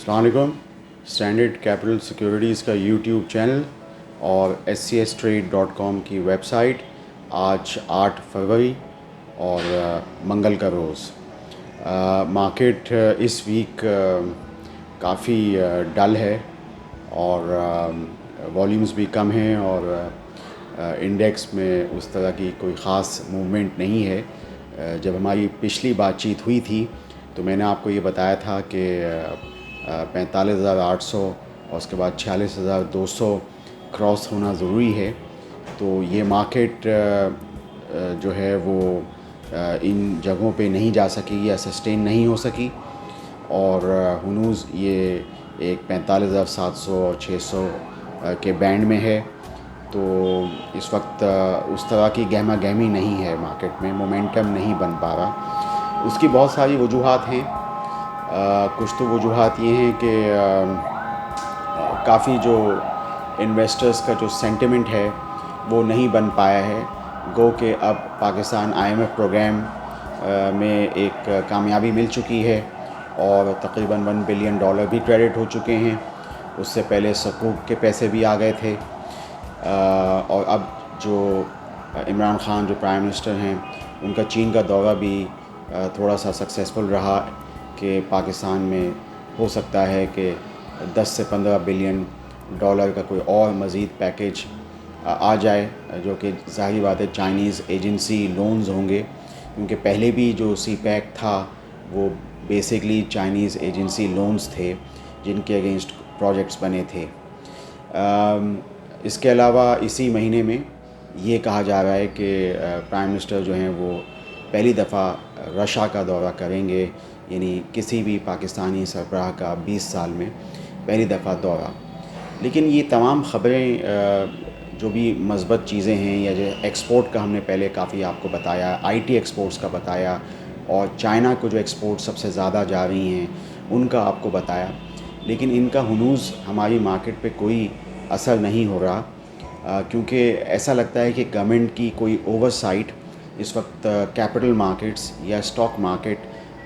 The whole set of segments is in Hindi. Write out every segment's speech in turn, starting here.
अस्सलाम वालेकुम। स्टैंडर्ड कैपिटल सिक्योरिटीज़ का यूट्यूब चैनल और scstrade.com की वेबसाइट। आज 8 फरवरी और मंगल का रोज़ मार्केट इस वीक काफ़ी डल है और वॉल्यूम्स भी कम हैं और इंडेक्स में उस तरह की कोई ख़ास मूवमेंट नहीं है। जब हमारी पिछली बातचीत हुई थी तो मैंने आपको ये बताया था कि 45,800 और उसके बाद 46,200 क्रॉस होना ज़रूरी है। तो ये मार्केट जो है वो इन जगहों पे नहीं जा सकी या सस्टेन नहीं हो सकी और हुनूज़ ये एक 45,700 और 600 के बैंड में है। तो इस वक्त उस तरह की गहमा गहमी नहीं है, मार्केट में मोमेंटम नहीं बन पा रहा। उसकी बहुत सारी वजूहात हैं। कुछ तो वजूहात ये हैं कि काफ़ी जो इन्वेस्टर्स का जो सेंटिमेंट है वो नहीं बन पाया है। गो कि अब पाकिस्तान IMF प्रोग्राम में एक कामयाबी मिल चुकी है और तकरीबन $1 बिलियन भी क्रेडिट हो चुके हैं। उससे पहले सकूक के पैसे भी आ गए थे और अब जो इमरान ख़ान जो प्राइम मिनिस्टर हैं उनका चीन का दौरा भी थोड़ा सा सक्सेसफुल रहा कि पाकिस्तान में हो सकता है कि 10 से 15 बिलियन डॉलर का कोई और मज़ीद पैकेज आ जाए, जो कि ज़ाहिर बात है चाइनीज़ एजेंसी लोन्स होंगे, क्योंकि पहले भी जो CPEC था वो बेसिकली चाइनीज़ एजेंसी लोन्स थे जिनके अगेंस्ट प्रोजेक्ट्स बने थे। इसके अलावा इसी महीने में ये कहा जा रहा है कि प्राइम मिनिस्टर जो हैं वो पहली दफ़ा रशिया का दौरा करेंगे, यानी किसी भी पाकिस्तानी सरबराह का 20 साल में पहली दफ़ा दौरा। लेकिन ये तमाम ख़बरें जो भी मस्बत चीज़ें हैं, या जो एक्सपोर्ट का हमने पहले काफ़ी आपको बताया, IT एक्सपोर्ट्स का बताया और चाइना को जो एक्सपोर्ट सबसे ज़्यादा जा रही हैं उनका आपको बताया, लेकिन इनका हुनूज़ हमारी मार्केट पे कोई असर नहीं हो रहा, क्योंकि ऐसा लगता है कि गवर्नमेंट की कोई ओवरसाइट इस वक्त कैपिटल मार्केट्स या स्टॉक मार्केट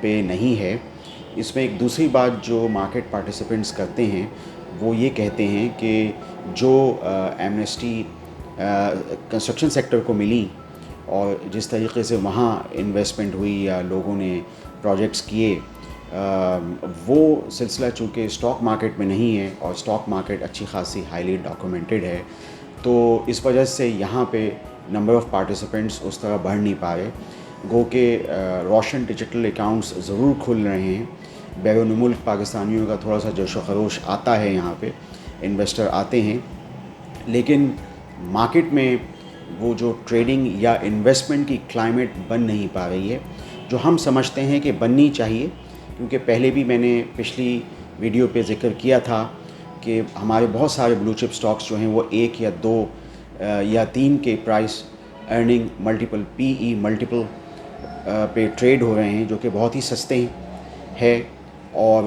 पे नहीं है। इसमें एक दूसरी बात जो मार्केट पार्टिसिपेंट्स करते हैं वो ये कहते हैं कि जो एमनेस्टी कंस्ट्रक्शन सेक्टर को मिली और जिस तरीके से वहाँ इन्वेस्टमेंट हुई या लोगों ने प्रोजेक्ट्स किए, वो सिलसिला चूँकि स्टॉक मार्केट में नहीं है और स्टॉक मार्केट अच्छी खासी हाईली डॉक्यूमेंटेड है, तो इस वजह से यहाँ पे नंबर ऑफ़ पार्टिसिपेंट्स उस तरह बढ़ नहीं पा रहे। गो के रोशन डिजिटल अकाउंट्स ज़रूर खुल रहे हैं, बैरून मुल्क पाकिस्तानियों का थोड़ा सा जोश व खरोश आता है, यहाँ पे इन्वेस्टर आते हैं, लेकिन मार्केट में वो जो ट्रेडिंग या इन्वेस्टमेंट की क्लाइमेट बन नहीं पा रही है जो हम समझते हैं कि बननी चाहिए। क्योंकि पहले भी मैंने पिछली वीडियो पे ज़िक्र किया था कि हमारे बहुत सारे ब्लू चिप स्टॉक्स जो हैं वो 1 या 2 या 3 के price earning multiple PE multiple पे ट्रेड हो रहे हैं, जो कि बहुत ही सस्ते हैं और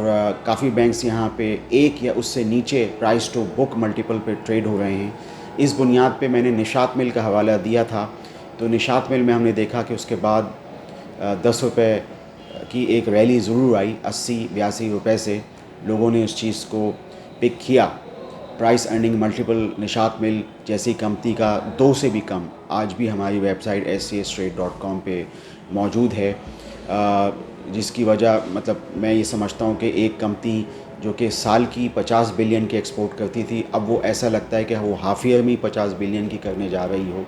काफ़ी बैंक्स यहाँ पे 1 या उससे नीचे प्राइस टू बुक मल्टीपल पे ट्रेड हो रहे हैं। इस बुनियाद पे मैंने निशात मिल का हवाला दिया था, तो निशात मिल में हमने देखा कि उसके बाद 10 रुपये की एक रैली ज़रूर आई, 80-82 रुपये से लोगों ने उस चीज़ को पिक किया। प्राइस अर्निंग मल्टीपल निशात मिल जैसी कंपनी का 2 से भी कम आज भी हमारी वेबसाइट scstrade.com पे मौजूद है, जिसकी वजह मतलब मैं ये समझता हूँ कि एक कंपनी जो कि साल की 50 बिलियन की एक्सपोर्ट करती थी, अब वो ऐसा लगता है कि वो हाफ ईयर में 50 बिलियन की करने जा रही हो।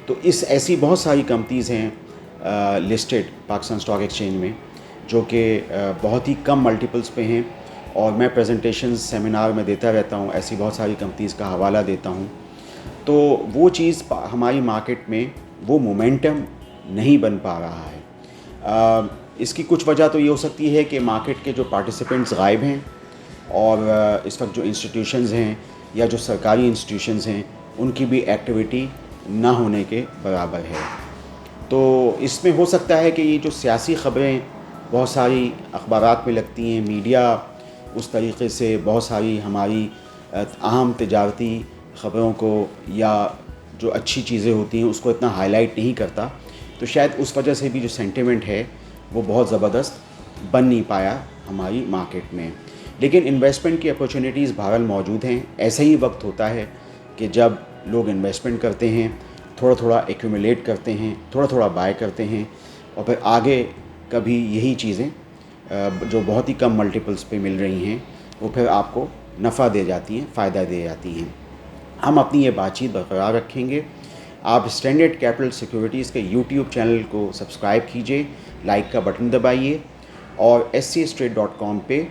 तो ऐसी बहुत सारी कंपनीज़ हैं लिस्टेड पाकिस्तान स्टॉक एक्सचेंज में जो कि बहुत ही कम मल्टीपल्स पे हैं, और मैं प्रेजेंटेशंस सेमिनार में देता रहता हूँ, ऐसी बहुत सारी कंपनीज़ का हवाला देता हूँ। तो वो चीज़ हमारी मार्केट में वो मोमेंटम नहीं बन पा रहा है। इसकी कुछ वजह तो ये हो सकती है कि मार्केट के जो पार्टिसिपेंट्स गायब हैं और इस वक्त जो इंस्टीट्यूशंस हैं या जो सरकारी इंस्टीट्यूशंस हैं उनकी भी एक्टिविटी ना होने के बराबर है। तो इसमें हो सकता है कि ये जो सियासी ख़बरें बहुत सारी अखबारात में लगती हैं, मीडिया उस तरीक़े से बहुत सारी हमारी अहम तिजारती ख़बरों को या जो अच्छी चीज़ें होती हैं उसको इतना हाईलाइट नहीं करता, तो शायद उस वजह से भी जो सेंटिमेंट है वो बहुत ज़बरदस्त बन नहीं पाया हमारी मार्केट में। लेकिन इन्वेस्टमेंट की अपॉर्चुनिटीज़ बहरहाल मौजूद हैं। ऐसा ही वक्त होता है कि जब लोग इन्वेस्टमेंट करते हैं, थोड़ा थोड़ा एक्यूमुलेट करते हैं, थोड़ा थोड़ा बाय करते हैं, और फिर आगे कभी यही चीज़ें जो बहुत ही कम मल्टीपल्स पे मिल रही हैं, वो फिर आपको नफ़ा दे जाती हैं, फ़ायदा दे जाती हैं। हम अपनी ये बातचीत बरकरार रखेंगे। आप स्टैंडर्ड कैपिटल सिक्योरिटीज़ के यूट्यूब चैनल को सब्सक्राइब कीजिए, लाइक का बटन दबाइए, और scstrade.com पे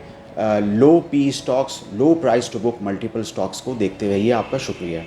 low P stocks, low price to book multiple stocks को देखते रहिए। आपका शुक्रिया।